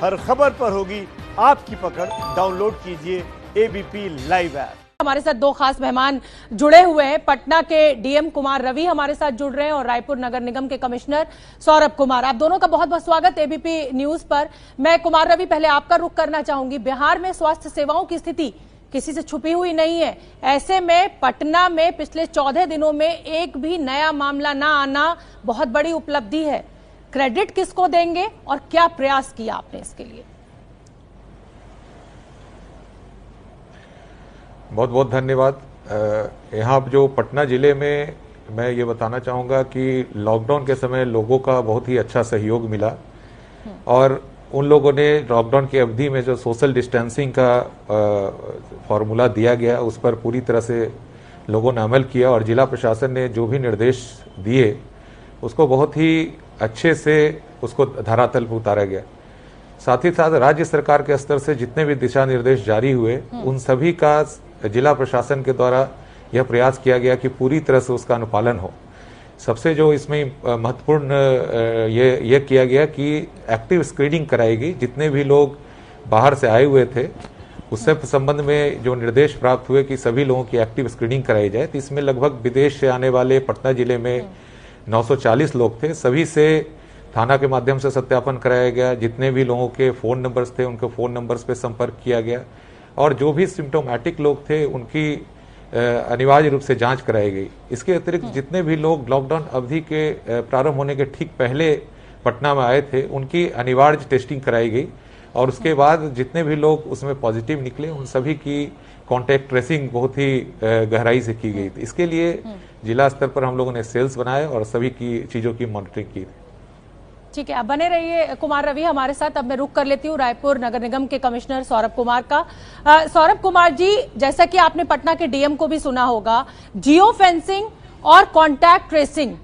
हर खबर पर होगी आपकी पकड़। डाउनलोड कीजिए एबीपी लाइव ऐप। हमारे साथ दो खास मेहमान जुड़े हुए हैं। पटना के डीएम कुमार रवि हमारे साथ जुड़ रहे हैं और रायपुर नगर निगम के कमिश्नर सौरभ कुमार। आप दोनों का बहुत बहुत स्वागत एबीपी न्यूज पर। मैं कुमार रवि पहले आपका रुख करना चाहूंगी। बिहार में स्वास्थ्य सेवाओं की स्थिति किसी से छुपी हुई नहीं है। ऐसे में पटना में पिछले 14 दिनों में एक भी नया मामला ना आना बहुत बड़ी उपलब्धि है। क्रेडिट किसको देंगे और क्या प्रयास किया आपने इसके लिए? बहुत बहुत धन्यवाद। यहाँ जो पटना जिले में मैं ये बताना चाहूँगा कि लॉकडाउन के समय लोगों का बहुत ही अच्छा सहयोग मिला और उन लोगों ने लॉकडाउन की अवधि में जो सोशल डिस्टेंसिंग का फॉर्मूला दिया गया उस पर पूरी तरह से लोगों ने अमल किया और जिला प्रशासन ने जो भी निर्देश दिए उसको बहुत ही अच्छे से उसको धरातल पर उतारा गया। साथ ही साथ राज्य सरकार के स्तर से जितने भी दिशा निर्देश जारी हुए उन सभी का जिला प्रशासन के द्वारा यह प्रयास किया गया कि पूरी तरह से उसका अनुपालन हो। सबसे जो इसमें महत्वपूर्ण ये किया गया कि एक्टिव स्क्रीनिंग कराएगी। जितने भी लोग बाहर से आए हुए थे उससे संबंध में जो निर्देश प्राप्त हुए कि सभी लोगों की एक्टिव स्क्रीनिंग कराई जाए। तो इसमें लगभग विदेश से आने वाले पटना जिले में 940 लोग थे। सभी से थाना के माध्यम से सत्यापन कराया गया। जितने भी लोगों के फ़ोन नंबर्स थे उनके फ़ोन नंबर्स पे संपर्क किया गया और जो भी सिम्टोमेटिक लोग थे उनकी अनिवार्य रूप से जांच कराई गई। इसके अतिरिक्त जितने भी लोग लॉकडाउन अवधि के प्रारंभ होने के ठीक पहले पटना में आए थे उनकी अनिवार्य टेस्टिंग कराई गई और उसके बाद जितने भी लोग उसमें पॉजिटिव निकले उन सभी की कॉन्टैक्ट ट्रेसिंग बहुत ही गहराई से की गई। इसके लिए जिला स्तर पर हम लोगों ने सेल्स बनाए और सभी की चीज़ों की मॉनिटरिंग की। ठीक है, अब बने रहिए कुमार रवि हमारे साथ। अब मैं रुक कर लेती हूँ रायपुर नगर निगम के कमिश्नर सौरभ कुमार का। सौरभ कुमार जी, जैसा कि आपने पटना के डीएम को भी सुना होगा, जियो फेंसिंग और कॉन्टैक्ट ट्रेसिंग,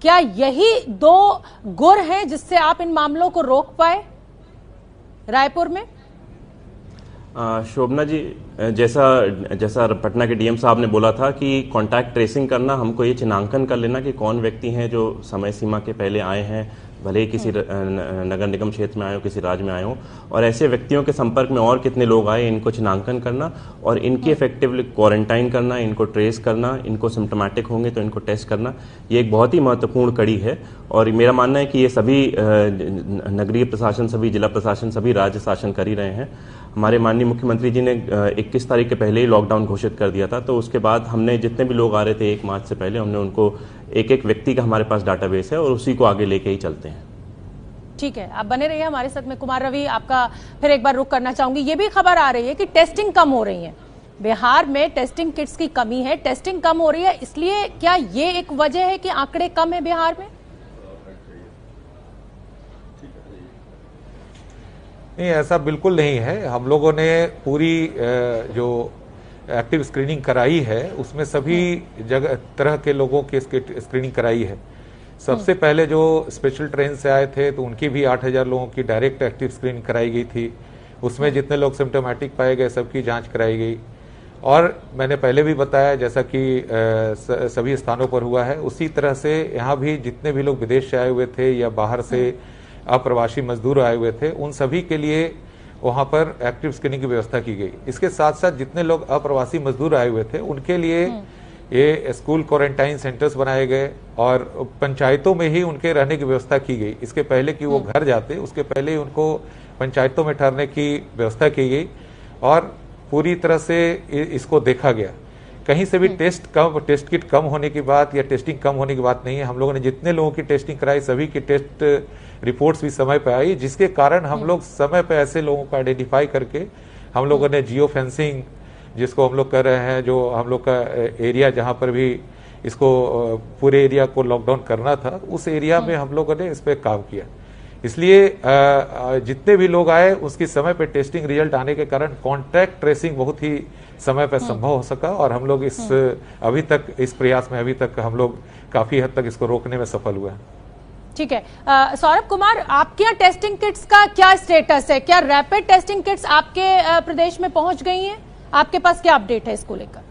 क्या यही दो गुर हैं जिससे आप इन मामलों को रोक पाए रायपुर में? शोभना जी, जैसा पटना के डीएम साहब ने बोला था कि कॉन्टैक्ट ट्रेसिंग करना, हमको ये चिन्हांकन कर लेना कि कौन व्यक्ति हैं जो समय सीमा के पहले आए हैं, भले ही किसी नगर निगम क्षेत्र में आए हो, किसी राज्य में आए हो, और ऐसे व्यक्तियों के संपर्क में और कितने लोग आए इनको चिन्हांकन करना और इनकी इफेक्टिवली क्वारंटाइन करना, इनको ट्रेस करना, इनको सिम्टोमेटिक होंगे तो इनको टेस्ट करना, ये एक बहुत ही महत्वपूर्ण कड़ी है। और मेरा मानना है कि ये सभी नगरीय प्रशासन, सभी जिला प्रशासन, सभी राज्य शासन कर ही रहे हैं। हमारे माननीय मुख्यमंत्री जी ने 21 तारीख के पहले ही लॉकडाउन घोषित कर दिया था, तो उसके बाद हमने जितने भी लोग आ रहे थे 1 मार्च से पहले, हमने उनको एक एक व्यक्ति का हमारे पास डाटाबेस है और उसी को आगे लेके ही चलते हैं। ठीक है, आप बने रहिए हमारे साथ में। कुमार रवि, आपका फिर एक बार रुख करना चाहूंगी। ये भी खबर आ रही है कि टेस्टिंग कम हो रही है बिहार में, टेस्टिंग किट्स की कमी है, टेस्टिंग कम हो रही है, इसलिए क्या ये एक वजह है कि आंकड़े कम है बिहार में? नहीं, ऐसा बिल्कुल नहीं है। हम लोगों ने पूरी जो एक्टिव स्क्रीनिंग कराई है उसमें सभी जगह तरह के लोगों की स्क्रीनिंग कराई है। सबसे पहले जो स्पेशल ट्रेन से आए थे तो उनकी भी 8000 लोगों की डायरेक्ट एक्टिव स्क्रीनिंग कराई गई थी। उसमें जितने लोग सिम्टोमेटिक पाए गए सबकी जांच कराई गई और मैंने पहले भी बताया जैसा कि सभी स्थानों पर हुआ है उसी तरह से यहाँ भी जितने भी लोग विदेश से आए हुए थे या बाहर से अप्रवासी मजदूर आए हुए थे उन सभी के लिए वहाँ पर एक्टिव स्क्रीनिंग की व्यवस्था की गई। इसके साथ साथ जितने लोग अप्रवासी मजदूर आए हुए थे उनके लिए ये स्कूल क्वारंटाइन सेंटर्स बनाए गए और पंचायतों में ही उनके रहने की व्यवस्था की गई। इसके पहले कि वो घर जाते उसके पहले ही उनको पंचायतों में ठहरने की व्यवस्था की गई और पूरी तरह से इसको देखा गया। कहीं से भी टेस्ट किट कम होने की बात या टेस्टिंग कम होने की बात नहीं है। हम लोगों ने जितने लोगों की टेस्टिंग कराई सभी की टेस्ट रिपोर्ट्स भी समय पे आई, जिसके कारण हम लोग समय पे ऐसे लोगों को आइडेंटिफाई करके हम लोगों ने जियो फेंसिंग जिसको हम लोग कर रहे हैं, जो हम लोग का एरिया जहां पर भी इसको पूरे एरिया को लॉकडाउन करना था उस एरिया में हम लोगों ने इस पर काम किया। इसलिए जितने भी लोग आए उसकी समय पे टेस्टिंग रिजल्ट आने के कारण कॉन्टैक्ट ट्रेसिंग बहुत ही समय पर संभव हो सका और हम लोग अभी तक इस प्रयास में हम लोग काफी हद तक इसको रोकने में सफल हुए हैं। ठीक है, सौरभ कुमार, आपके यहाँ टेस्टिंग किट्स का क्या स्टेटस है? क्या रैपिड टेस्टिंग किट्स आपके प्रदेश में पहुंच गई हैं? आपके पास क्या अपडेट है इसको लेकर?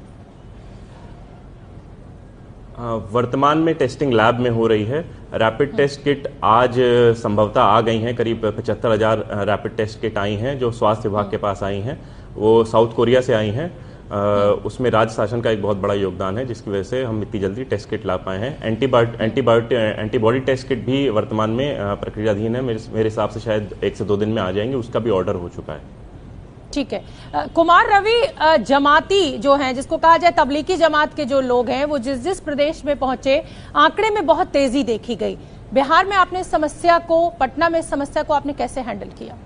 वर्तमान में टेस्टिंग लैब में हो रही है। रैपिड टेस्ट किट आज संभवतः आ गई हैं, करीब 75,000 रैपिड टेस्ट किट आई हैं जो स्वास्थ्य विभाग के पास आई हैं। वो साउथ कोरिया से आई हैं। उसमें राज्य शासन का एक बहुत बड़ा योगदान है, जिसकी वजह से हम इतनी जल्दी टेस्ट किट ला पाए हैं। एंटीबॉडी टेस्ट किट भी वर्तमान में प्रक्रियाधीन है। मेरे हिसाब से शायद 1 से 2 दिन में आ जाएंगे, उसका भी ऑर्डर हो चुका है। ठीक है। कुमार रवि, जमाती जो हैं, जिसको कहा जाए तबलीगी जमात के जो लोग हैं, वो जिस जिस प्रदेश में पहुंचे आंकड़े में बहुत तेजी देखी गई। बिहार में आपने इस समस्या को, पटना में इस समस्या को आपने कैसे हैंडल किया?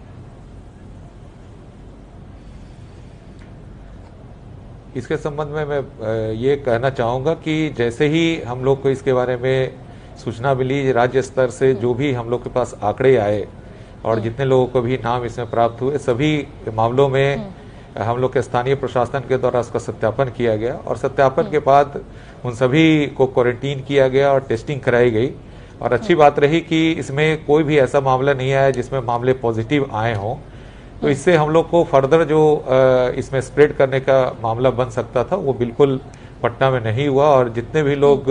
इसके संबंध में मैं ये कहना चाहूँगा कि जैसे ही हम लोग को इसके बारे में सूचना मिली, राज्य स्तर से जो भी हम लोग के पास आंकड़े आए और जितने लोगों को भी नाम इसमें प्राप्त हुए, सभी मामलों में हम लोग के स्थानीय प्रशासन के द्वारा उसका सत्यापन किया गया और सत्यापन के बाद उन सभी को क्वारंटीन किया गया और टेस्टिंग कराई गई। और अच्छी बात रही कि इसमें कोई भी ऐसा मामला नहीं आया जिसमें मामले पॉजिटिव आए हों। तो इससे हम लोग को फर्दर जो इसमें स्प्रेड करने का मामला बन सकता था वो बिल्कुल पटना में नहीं हुआ। और जितने भी लोग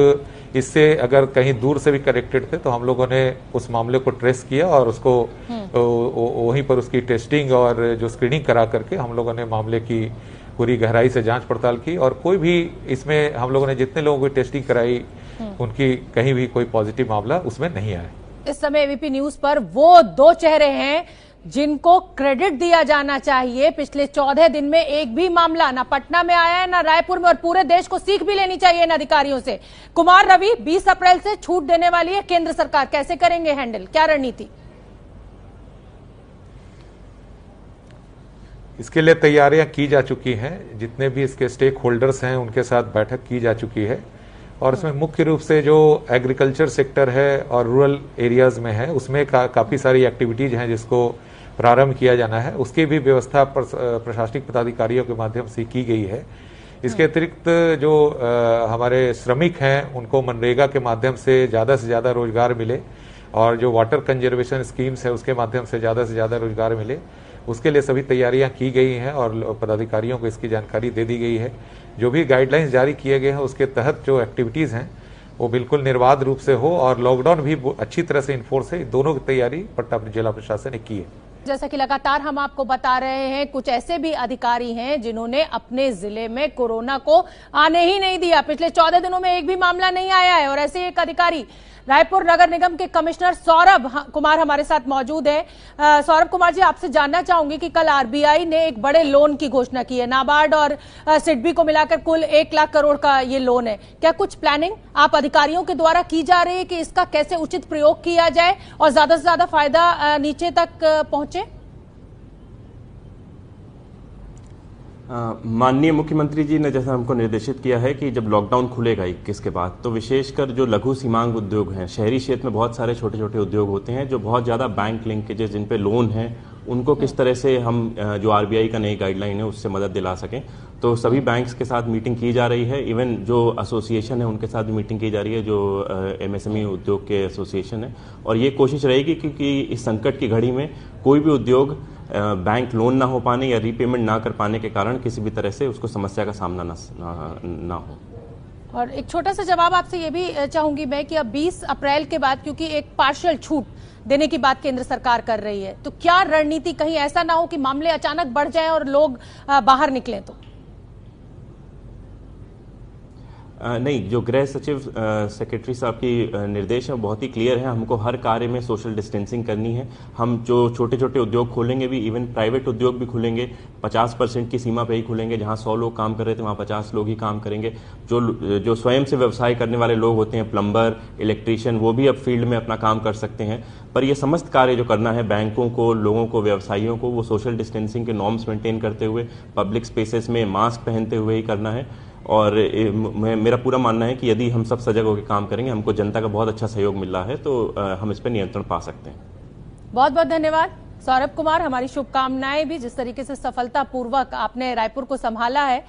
इससे अगर कहीं दूर से भी कनेक्टेड थे तो हम लोगों ने उस मामले को ट्रेस किया और उसको वहीं पर उसकी टेस्टिंग और जो स्क्रीनिंग करा करके हम लोगों ने मामले की पूरी गहराई से जांच पड़ताल की। और कोई भी इसमें हम लोगों ने जितने लोगों की टेस्टिंग कराई उनकी कहीं भी कोई पॉजिटिव मामला उसमें नहीं आया। इस समय एबीपी न्यूज पर वो 2 चेहरे हैं जिनको क्रेडिट दिया जाना चाहिए। पिछले 14 दिन में एक भी मामला ना पटना में आया है, ना रायपुर में, और पूरे देश को सीख भी लेनी चाहिए इन अधिकारियों से। कुमार रवि, 20 अप्रैल से छूट देने वाली है केंद्र सरकार, कैसे करेंगे हैंडल, क्या रणनीति? इसके लिए तैयारियां की जा चुकी हैं। जितने भी इसके स्टेक होल्डर्स हैं उनके साथ बैठक की जा चुकी है और इसमें मुख्य रूप से जो एग्रीकल्चर सेक्टर है और रूरल एरियाज में है उसमें काफी सारी एक्टिविटीज हैं जिसको प्रारंभ किया जाना है। उसकी भी व्यवस्था प्रशासनिक पदाधिकारियों के माध्यम से की गई है। इसके अतिरिक्त जो हमारे श्रमिक हैं उनको मनरेगा के माध्यम से ज़्यादा रोजगार मिले और जो वाटर कंजर्वेशन स्कीम्स है उसके माध्यम से ज़्यादा रोजगार मिले, उसके लिए सभी तैयारियां की गई हैं और पदाधिकारियों को इसकी जानकारी दे दी गई है। जो भी गाइडलाइंस जारी किए गए हैं उसके तहत जो एक्टिविटीज़ हैं वो बिल्कुल निर्बाध रूप से हो और लॉकडाउन भी अच्छी तरह से इन्फोर्स है। दोनों की तैयारी पटना जिला प्रशासन ने की है। जैसा कि लगातार हम आपको बता रहे हैं, कुछ ऐसे भी अधिकारी हैं जिन्होंने अपने जिले में कोरोना को आने ही नहीं दिया। पिछले 14 दिनों में एक भी मामला नहीं आया है। और ऐसे एक अधिकारी रायपुर नगर निगम के कमिश्नर सौरभ कुमार हमारे साथ मौजूद है। सौरभ कुमार जी, आपसे जानना चाहूंगी कि कल आरबीआई ने एक बड़े लोन की घोषणा की है। नाबार्ड और सिडबी को मिलाकर कुल 1 लाख करोड़ का ये लोन है। क्या कुछ प्लानिंग आप अधिकारियों के द्वारा की जा रही है कि इसका कैसे उचित प्रयोग किया जाए और ज्यादा से ज्यादा फायदा नीचे तक पहुंचे? माननीय मुख्यमंत्री जी ने जैसा हमको निर्देशित किया है कि जब लॉकडाउन खुलेगा 21 के बाद, तो विशेषकर जो लघु सीमांत उद्योग हैं, शहरी क्षेत्र में बहुत सारे छोटे छोटे उद्योग होते हैं जो बहुत ज़्यादा बैंक लिंकेजेस जिन पे लोन है, उनको किस तरह से हम जो आरबीआई का नई गाइडलाइन है उससे मदद दिला सकें। तो सभी बैंक्स के साथ मीटिंग की जा रही है। इवन जो एसोसिएशन है उनके साथ भी मीटिंग की जा रही है, जो एमएसएमई उद्योग के एसोसिएशन है। और ये कोशिश रहेगी क्योंकि इस संकट की घड़ी में कोई भी उद्योग बैंक लोन ना हो पाने या रीपेमेंट ना कर पाने के कारण किसी भी तरह से उसको समस्या का सामना ना हो। और एक छोटा सा जवाब आपसे ये भी चाहूंगी मैं कि अब 20 अप्रैल के बाद, क्योंकि एक पार्शियल छूट देने की बात केंद्र सरकार कर रही है, तो क्या रणनीति, कहीं ऐसा ना हो कि मामले अचानक बढ़ जाएं और लोग बाहर निकलें? तो नहीं, जो गृह सचिव सेक्रेटरी साहब की निर्देश है बहुत ही क्लियर है। हमको हर कार्य में सोशल डिस्टेंसिंग करनी है। हम जो छोटे छोटे उद्योग खोलेंगे भी, इवन प्राइवेट उद्योग भी खुलेंगे, 50% की सीमा पे ही खुलेंगे। जहां 100 लोग काम कर रहे थे वहां 50 लोग ही काम करेंगे। जो स्वयं से व्यवसाय करने वाले लोग होते हैं, प्लम्बर, इलेक्ट्रीशियन, वो भी अब फील्ड में अपना काम कर सकते हैं। पर ये समस्त कार्य जो करना है बैंकों को, लोगों को, व्यवसायियों को, वो सोशल डिस्टेंसिंग के नॉर्म्स मेंटेन करते हुए, पब्लिक स्पेसेस में मास्क पहनते हुए ही करना है। और मेरा पूरा मानना है कि यदि हम सब सजग होकर काम करेंगे, हमको जनता का बहुत अच्छा सहयोग मिल रहा है, तो हम इस पर नियंत्रण पा सकते हैं। बहुत बहुत धन्यवाद सौरभ कुमार, हमारी शुभकामनाएं भी। जिस तरीके से सफलतापूर्वक आपने रायपुर को संभाला है,